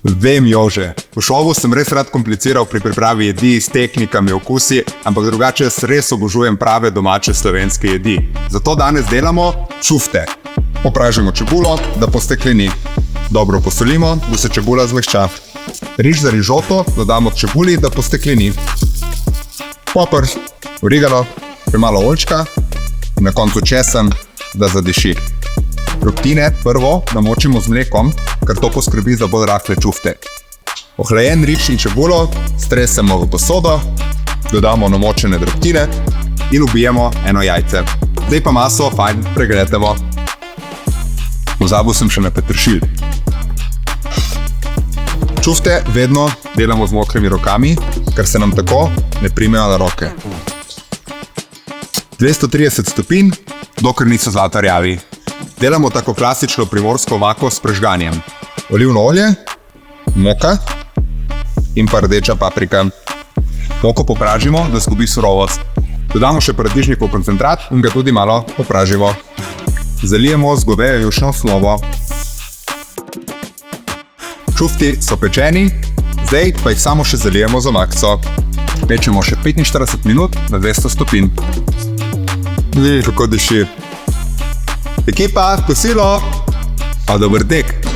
Vem, Jože, v šovu sem res rad kompliciral pri pripravi jedi s tehnikami, okusi, ampak drugače res obožujem prave domače slovenske jedi. Zato danes delamo čufte. Popražimo čebulo, da postekleni. Dobro posolimo, da se čebula zmehča. Riž za rižoto dodamo k čebuli, da postekleni. Poper, origano, premalo oljčka in na koncu česen, da zadiši. Drobtine prvo namočimo z mlekom, ker to poskrbi za bolj rahle čufte. Ohlajen riž in čebulo stresemo v posodo, dodamo namočene drobtine in ubijemo eno jajce. Zdaj pa maso fajn pregretemo. Pozabil sem še na peteršilj. Čufte vedno delamo z mokrimi rokami, ker se nam tako ne primejo na roke. 230 stopinj, dokler niso zlata rjavi. Delamo tako klasično primorsko omako s prežganjem. Olivno olje, moka in pa rdeča paprika. Moko popražimo, da izgubi surovost. Dodamo še paradižnikov koncentrat in ga tudi malo popražimo. Zalijemo z govejo jušno osnovo. Čufti so pečeni, zdaj pa jih samo še zalijemo z omakco. Pečemo še 45 minut na 200 stopinj. Kako diši. Ekipa, kosilo, pa dober tek!